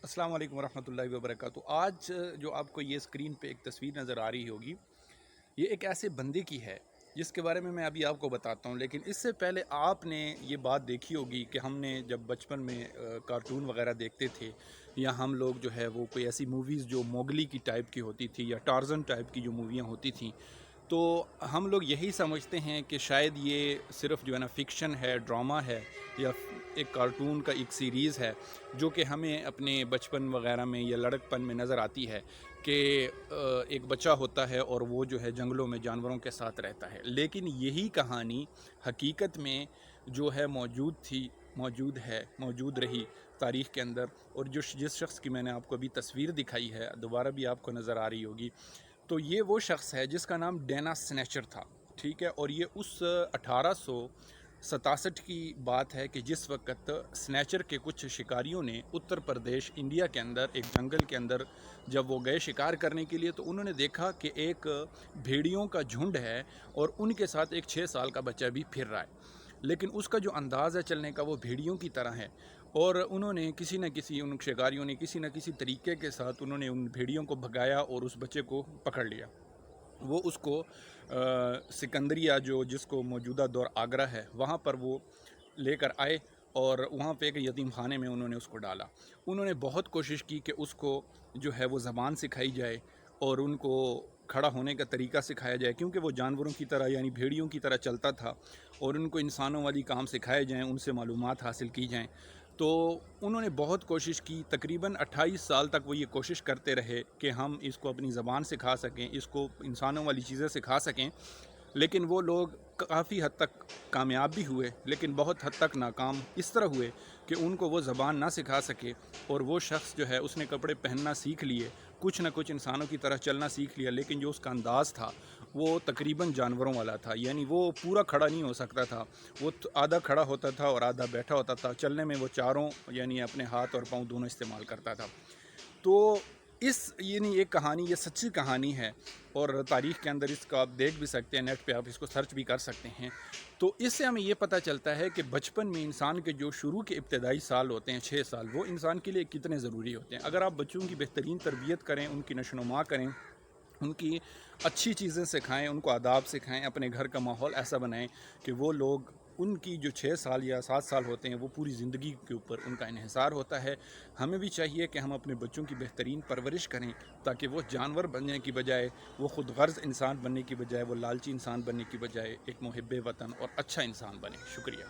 السلام علیکم ورحمۃ اللہ وبرکاتہ۔ آج جو آپ کو یہ اسکرین پہ ایک تصویر نظر آ رہی ہوگی، یہ ایک ایسے بندے کی ہے جس کے بارے میں ابھی آپ کو بتاتا ہوں، لیکن اس سے پہلے آپ نے یہ بات دیکھی ہوگی کہ ہم نے جب بچپن میں کارٹون وغیرہ دیکھتے تھے، یا ہم لوگ جو ہے وہ کوئی ایسی موویز جو موگلی کی ٹائپ کی ہوتی تھی یا ٹارزن ٹائپ کی جو موویاں ہوتی تھیں، تو ہم لوگ یہی سمجھتے ہیں کہ شاید یہ صرف جو ہے نا فکشن ہے، ڈرامہ ہے، یا ایک کارٹون کا ایک سیریز ہے جو کہ ہمیں اپنے بچپن وغیرہ میں یا لڑکپن میں نظر آتی ہے کہ ایک بچہ ہوتا ہے اور وہ جو ہے جنگلوں میں جانوروں کے ساتھ رہتا ہے۔ لیکن یہی کہانی حقیقت میں جو ہے موجود تھی، موجود ہے، موجود رہی تاریخ کے اندر، اور جس شخص کی میں نے آپ کو ابھی تصویر دکھائی ہے، دوبارہ بھی آپ کو نظر آ رہی ہوگی، تو یہ وہ شخص ہے جس کا نام ڈینا سنیچر تھا، ٹھیک ہے۔ اور یہ اس 1867 کی بات ہے کہ جس وقت سنیچر کے کچھ شکاریوں نے اتر پردیش انڈیا کے اندر ایک جنگل کے اندر جب وہ گئے شکار کرنے کے لیے، تو انہوں نے دیکھا کہ ایک بھیڑیوں کا جھنڈ ہے اور ان کے ساتھ ایک 6 سال کا بچہ بھی پھر رہا ہے، لیکن اس کا جو انداز ہے چلنے کا وہ بھیڑیوں کی طرح ہے، اور انہوں نے کسی نہ کسی، ان شکاریوں نے کسی نہ کسی طریقے کے ساتھ انہوں نے ان بھیڑیوں کو بھگایا اور اس بچے کو پکڑ لیا۔ وہ اس کو سکندریہ، جس کو موجودہ دور آگرہ ہے، وہاں پر وہ لے کر آئے، اور وہاں پہ ایک یتیم خانے میں انہوں نے اس کو ڈالا۔ انہوں نے بہت کوشش کی کہ اس کو جو ہے وہ زبان سکھائی جائے اور ان کو کھڑا ہونے کا طریقہ سکھایا جائے، کیونکہ وہ جانوروں کی طرح یعنی بھیڑیوں کی طرح چلتا تھا، اور ان کو انسانوں والی کام سکھائے جائیں، ان سے معلومات حاصل کی جائیں۔ تو انہوں نے بہت کوشش کی، تقریباً 28 سال تک وہ یہ کوشش کرتے رہے کہ ہم اس کو اپنی زبان سکھا سکیں، اس کو انسانوں والی چیزیں سکھا سکیں، لیکن وہ لوگ کافی حد تک کامیاب بھی ہوئے، لیکن بہت حد تک ناکام اس طرح ہوئے کہ ان کو وہ زبان نہ سکھا سکے، اور وہ شخص جو ہے اس نے کپڑے پہننا سیکھ لیے، کچھ نہ کچھ انسانوں کی طرح چلنا سیکھ لیا، لیکن جو اس کا انداز تھا وہ تقریباً جانوروں والا تھا، یعنی وہ پورا کھڑا نہیں ہو سکتا تھا، وہ آدھا کھڑا ہوتا تھا اور آدھا بیٹھا ہوتا تھا، چلنے میں وہ چاروں یعنی اپنے ہاتھ اور پاؤں دونوں استعمال کرتا تھا۔ تو یعنی ایک کہانی، یہ سچی کہانی ہے، اور تاریخ کے اندر اس کا آپ دیکھ بھی سکتے ہیں، نیٹ پہ آپ اس کو سرچ بھی کر سکتے ہیں۔ تو اس سے ہمیں یہ پتہ چلتا ہے کہ بچپن میں انسان کے جو شروع کے ابتدائی سال ہوتے ہیں، 6 سال، وہ انسان کے لیے کتنے ضروری ہوتے ہیں۔ اگر آپ بچوں کی بہترین تربیت کریں، ان کی نشو و نما کریں، ان کی اچھی چیزیں سکھائیں، ان کو آداب سکھائیں، اپنے گھر کا ماحول ایسا بنائیں کہ وہ لوگ، ان کی جو 6 سال یا 7 سال ہوتے ہیں، وہ پوری زندگی کے اوپر ان کا انحصار ہوتا ہے۔ ہمیں بھی چاہیے کہ ہم اپنے بچوں کی بہترین پرورش کریں، تاکہ وہ جانور بننے کی بجائے، وہ خود غرض انسان بننے کی بجائے، وہ لالچی انسان بننے کی بجائے ایک محب وطن اور اچھا انسان بنے۔ شکریہ۔